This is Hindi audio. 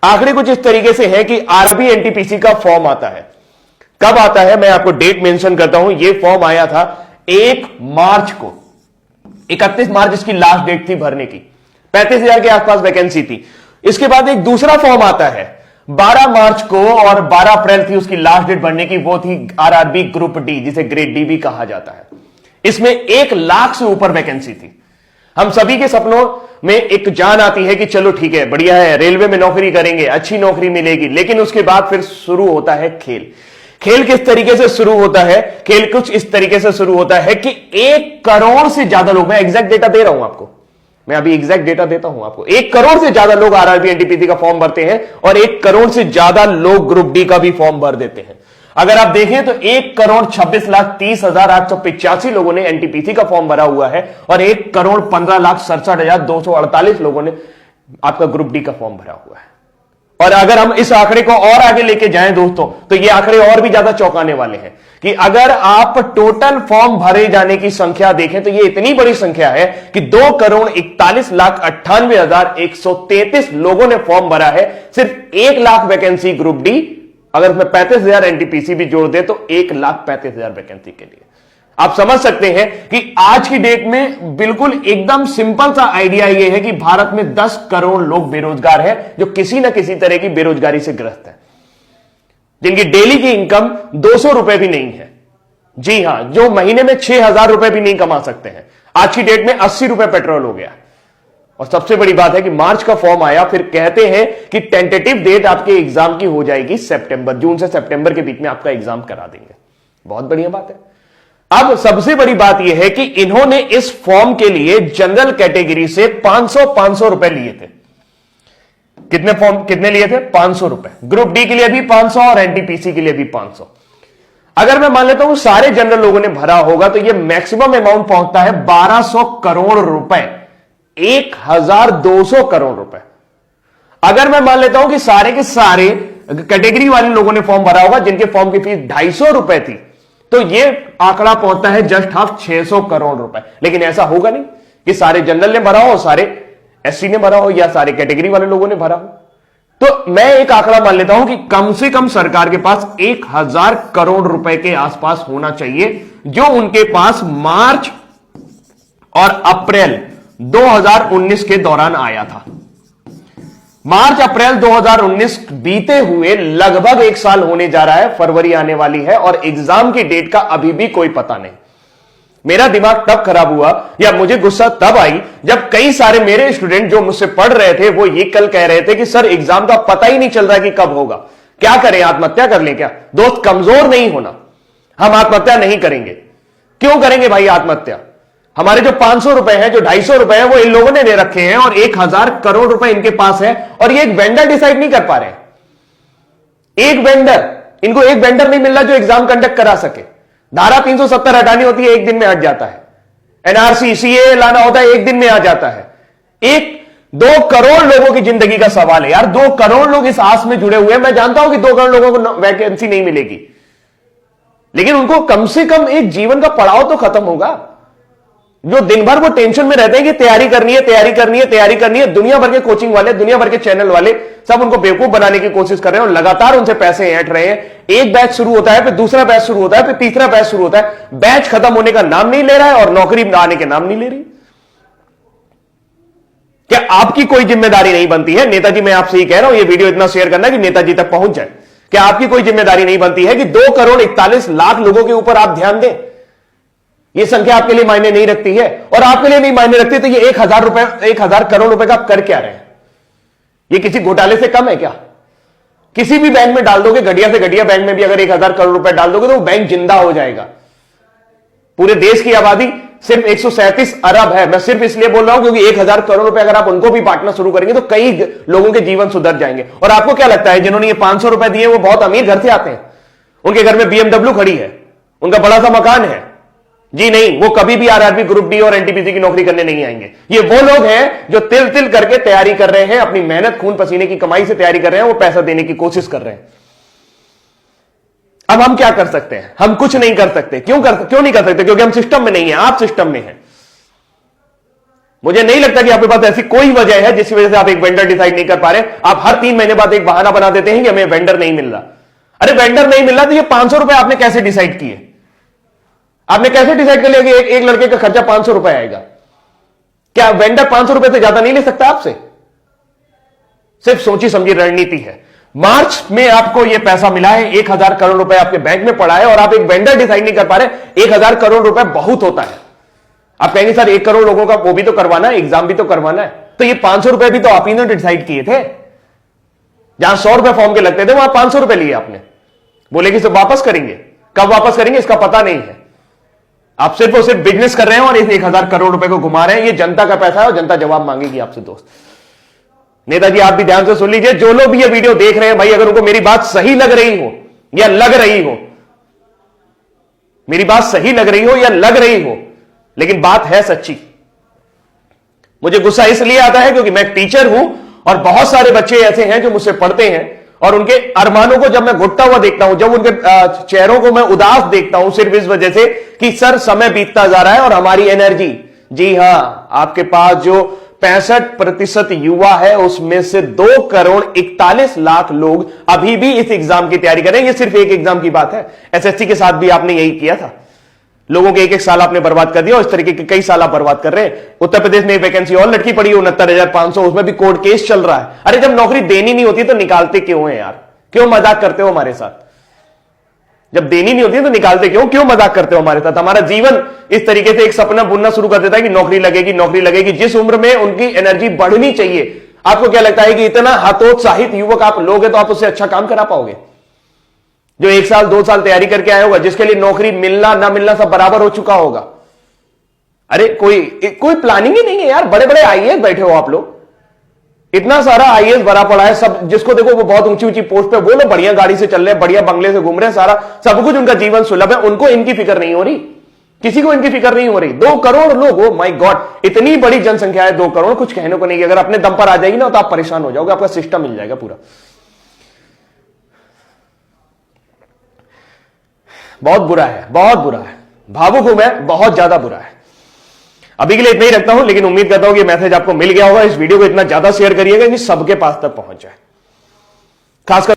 आंकड़े कुछ इस तरीके से है कि आरआरबी एनटीपीसी का फॉर्म आता है। कब आता है मैं आपको डेट मेंशन करता हूं। यह फॉर्म आया था 1 मार्च को, 31 मार्च इसकी लास्ट डेट थी भरने की, 35,000 के आसपास वैकेंसी थी। इसके बाद एक दूसरा फॉर्म आता है 12 मार्च को और 12 अप्रैल थी उसकी लास्ट डेट भरने की, वो थी आरआरबी ग्रुप डी, जिसे ग्रेड डी भी कहा जाता है। इसमें 1 लाख से ऊपर वैकेंसी थी। हम सभी के सपनों में एक जान आती है कि चलो ठीक है, बढ़िया है, रेलवे में नौकरी करेंगे, अच्छी नौकरी मिलेगी, लेकिन उसके बाद फिर शुरू होता है खेल। खेल किस तरीके से शुरू होता है? खेल कुछ इस तरीके से शुरू होता है कि 1 करोड़ से ज्यादा लोग, मैं एग्जैक्ट डेटा दे रहा हूं आपको, मैं अभी एग्जैक्ट डेटा देता हूं आपको, 1 करोड़ से ज्यादा लोग आरआरबी एनटीपीसी का फॉर्म भरते हैं और 1 करोड़ से ज्यादा लोग ग्रुप डी का भी फॉर्म भर देते हैं। अगर आप देखें तो 1,26,30,885 लोगों ने एनटीपीसी का फॉर्म भरा हुआ है और 1,15,67,248 लोगों ने आपका ग्रुप डी का फॉर्म भरा हुआ है। और अगर हम इस आंकड़े को और आगे लेके जाएं दोस्तों, तो ये आंकड़े और भी ज्यादा चौंकाने वाले हैं कि अगर आप टोटल फॉर्म भरे जाने की संख्या देखें तो ये इतनी बड़ी संख्या है कि 2,41,98,133 लोगों ने फॉर्म भरा है। सिर्फ 1 लाख वैकेंसी ग्रुप डी, अगर उसमें 35,000 एनटीपीसी भी जोड़ दे तो 1,35,000 वैकेंसी के लिए। आप समझ सकते हैं कि आज की डेट में बिल्कुल एकदम सिंपल सा आइडिया यह है कि भारत में 10 करोड़ लोग बेरोजगार हैं, जो किसी ना किसी तरह की बेरोजगारी से ग्रस्त हैं, जिनकी डेली की इनकम 200 रुपए भी नहीं है। जी हां, जो महीने में 6,000 रुपए भी नहीं कमा सकते हैं। आज की डेट में 80 रुपए पेट्रोल हो गया। और सबसे बड़ी बात है कि मार्च का फॉर्म आया, फिर कहते हैं कि टेंटेटिव डेट आपके एग्जाम की हो जाएगी सितंबर, जून से सितंबर के बीच में आपका एग्जाम करा देंगे। बहुत बढ़िया बात है। अब सबसे बड़ी बात यह है कि इन्होंने इस फॉर्म के लिए जनरल कैटेगरी से 500 रुपए लिए थे। कितने लिए थे? 500 रुपए। ग्रुप डी के लिए भी 500 और एनटीपीसी के लिए भी 500। अगर मैं मान लेता हूं सारे जनरल लोगों ने भरा होगा तो यह मैक्सिमम अमाउंट पहुंचता है 1200 करोड़ रुपए, 1,200 करोड़ रुपए। अगर मैं मान लेता हूं कि सारे के सारे कैटेगरी वाले लोगों ने फॉर्म भरा होगा जिनके फॉर्म की फीस 250 रुपए थी, तो यह आंकड़ा पहुंचता है जस्ट हाफ 600 करोड़ रुपए। लेकिन ऐसा होगा नहीं कि सारे जनरल ने भरा हो, सारे एससी ने भरा हो या सारे कैटेगरी वाले लोगों ने भरा हो। तो मैं एक आंकड़ा मान लेता हूं कि कम से कम सरकार के पास 1,000 करोड़ रुपए के आसपास होना चाहिए, जो उनके पास मार्च और अप्रैल 2019 के दौरान आया था। मार्च अप्रैल 2019 बीते हुए लगभग 1 साल होने जा रहा है, फरवरी आने वाली है और एग्जाम की डेट का अभी भी कोई पता नहीं। मेरा दिमाग तब खराब हुआ या मुझे गुस्सा तब आई जब कई सारे मेरे स्टूडेंट जो मुझसे पढ़ रहे थे वो ये कल कह रहे थे कि सर एग्जाम का पता ही नहीं चल रहा कि कब होगा, क्या करें, आत्महत्या कर लें क्या? दोस्त, कमजोर नहीं होना, हम आत्महत्या नहीं करेंगे। क्यों करेंगे भाई आत्महत्या? हमारे जो 500 रुपए हैं, जो 250 रुपए हैं, वो इन लोगों ने दे रखे हैं और 1,000 करोड़ रुपए इनके पास है और ये एक वेंडर डिसाइड नहीं कर पा रहे। एक वेंडर, इनको एक वेंडर नहीं मिल रहा जो एग्जाम कंडक्ट करा सके। धारा 370 हटानी होती है, 1 दिन में हट जाता है। एनआरसी सीए लाना होता है, 1 दिन में आ जाता है। 2 करोड़ लोगों की जिंदगी का सवाल है यार। 2 करोड़ लोग इस आस में जुड़े हुए हैं। मैं जानता हूं कि 2 करोड़ लोगों को वैकेंसी नहीं मिलेगी, लेकिन उनको कम से कम एक जीवन का पड़ाव तो खत्म होगा। जो दिन भर वो टेंशन में रहते हैं कि तैयारी करनी है, तैयारी करनी है, तैयारी करनी है। दुनिया भर के कोचिंग वाले, दुनिया भर के चैनल वाले सब उनको बेवकूफ बनाने की कोशिश कर रहे हैं और लगातार उनसे पैसे ऐंठ रहे हैं। एक बैच शुरू होता है, फिर दूसरा बैच शुरू होता है, फिर तीसरा बैच शुरू होता है। बैच खत्म होने का नाम नहीं ले रहा है और नौकरी आने के नाम नहीं ले रही। क्या आपकी कोई जिम्मेदारी नहीं बनती है? नेताजी, मैं आपसे ही कह रहा हूं, ये वीडियो इतना शेयर करना कि नेताजी तक पहुंच जाए। क्या आपकी कोई जिम्मेदारी नहीं बनती है कि 2,41,00,000 लोगों के ऊपर आप ध्यान दें? यह संख्या आपके लिए मायने नहीं रखती है और आपके लिए नहीं मायने रखती तो ये 1,000 करोड़ रुपए का आप कर क्या रहे हैं? ये किसी घोटाले से कम है क्या? किसी भी बैंक में डाल दोगे, घटिया से घटिया बैंक में भी अगर 1,000 करोड़ रुपए डाल दोगे तो वो बैंक जिंदा हो जाएगा। पूरे देश की आबादी सिर्फ 137 अरब है। मैं सिर्फ इसलिए बोल रहा हूं क्योंकि 1,000 करोड़ रुपए अगर आप उनको भी बांटना शुरू करेंगे तो कई लोगों के जीवन सुधर जाएंगे। और आपको क्या लगता है जिन्होंने ये 500 रुपए दिए वो बहुत अमीर घर से आते हैं? उनके घर में BMW खड़ी है, उनका बड़ा सा मकान है? जी नहीं, वो कभी भी आरआरबी ग्रुप डी और एनटीपीसी की नौकरी करने नहीं आएंगे। ये वो लोग हैं जो तिल तिल करके तैयारी कर रहे हैं, अपनी मेहनत खून पसीने की कमाई से तैयारी कर रहे हैं, वो पैसा देने की कोशिश कर रहे हैं। अब हम क्या कर सकते हैं? हम कुछ नहीं कर सकते। क्यों नहीं कर सकते? क्योंकि हम सिस्टम में नहीं है, आप सिस्टम में हैं। मुझे नहीं लगता कि आपके पास ऐसी कोई वजह है जिसकी वजह से आप एक वेंडर डिसाइड नहीं कर पा रहे। आप हर 3 महीने बाद एक बहाना बना देते हैं कि हमें वेंडर नहीं मिल रहा। अरे वेंडर नहीं मिल रहा तो ये 500 रुपए आपने कैसे डिसाइड किए? आपने कैसे डिसाइड कर लिया कि एक लड़के का खर्चा 500 रुपए आएगा? क्या वेंडर 500 रुपए से ज्यादा नहीं ले सकता आपसे? सिर्फ सोची समझी रणनीति है। मार्च में आपको यह पैसा मिला है, 1000 करोड़ रुपए आपके बैंक में पड़ा है और आप एक वेंडर डिसाइड नहीं कर पा रहे। 1000 करोड़ रुपए बहुत होता है। आप कहेंगे सर 1 करोड़ लोगों का वो भी तो करवाना है, एग्जाम भी तो करवाना है। तो ये 500 रुपए भी तो आप ही ने डिसाइड किए थे। जहां 100 रुपए फॉर्म के लगते थे वहां 500 रुपए लिए आपने। बोले कि सब वापस करेंगे, कब वापस करेंगे इसका पता नहीं है। आप सिर्फ और सिर्फ बिजनेस कर रहे हैं और इस 1000 करोड़ रुपए को घुमा रहे हैं। ये जनता का पैसा है और जनता जवाब मांगेगी आपसे। दोस्त नेताजी आप भी ध्यान से सुन लीजिए, जो लोग भी ये वीडियो देख रहे हैं भाई, अगर उनको मेरी बात सही लग रही हो या लग रही हो, मेरी बात सही लग रही हो या लग रही हो, लेकिन बात है सच्ची। मुझे गुस्सा इसलिए आता है क्योंकि मैं एक टीचर हूं और बहुत सारे बच्चे ऐसे हैं जो मुझसे पढ़ते हैं और उनके अरमानों को जब मैं घुटता हुआ देखता हूं, जब उनके चेहरों को मैं उदास देखता हूं, सिर्फ इस वजह से कि सर समय बीतता जा रहा है और हमारी एनर्जी, जी हां, आपके पास जो 65% युवा है उसमें से 2 करोड़ 41 लाख लोग अभी भी इस एग्जाम की तैयारी कर रहे हैं। ये सिर्फ एक एग्जाम की बात है। एसएससी के साथ भी आपने यही किया था। लोगों के एक साल आपने बर्बाद कर दिया और इस तरीके के कई साल आप बर्बाद कर रहे हैं। उत्तर प्रदेश में एक वैकेंसी और लटकी पड़ी है 69,500, उसमें भी कोर्ट केस चल रहा है। अरे जब नौकरी देनी नहीं होती तो निकालते क्यों है यार? क्यों मजाक करते हो हमारे साथ? जब देनी नहीं होती तो निकालते क्यों मजाक करते हो हमारे साथ? हमारा जीवन इस तरीके से एक सपना बुनना शुरू कर देता है कि नौकरी लगेगी, नौकरी लगेगी। जिस उम्र में उनकी एनर्जी बढ़नी चाहिए, आपको क्या लगता है कि इतना हतोत्साहित युवक आप लोग हैं तो आप उससे अच्छा काम करा पाओगे? जो 1 साल 2 साल तैयारी करके आया होगा, जिसके लिए नौकरी मिलना ना मिलना सब बराबर हो चुका होगा। अरे कोई प्लानिंग ही नहीं है यार। बड़े बड़े आईएएस बैठे हो आप लोग, इतना सारा आईएएस भरा पड़ा है, सब जिसको देखो वो बहुत ऊंची ऊंची पोस्ट पे, वो लोग बढ़िया गाड़ी से चल रहे हैं, बढ़िया बंगले से घूम रहे हैं, सारा सब कुछ उनका जीवन सुलभ है। उनको इनकी फिक्र नहीं हो रही, किसी को इनकी फिक्र नहीं हो रही। 2 करोड़ लोग, ओ माय गॉड, इतनी बड़ी जनसंख्या है 2 करोड़, कुछ कहने को नहीं। अगर अपने दम पर आ जाएगी ना तो आप परेशान हो जाओगे, आपका सिस्टम मिल जाएगा पूरा। बहुत बुरा है, बहुत बुरा है। भावुक हूं मैं, बहुत ज्यादा बुरा है। अभी के लिए इतना ही रखता हूं, लेकिन उम्मीद करता हूं कि मैसेज आपको मिल गया होगा। इस वीडियो को इतना ज्यादा शेयर करिएगा कि सबके पास तक पहुंच जाए, खासकर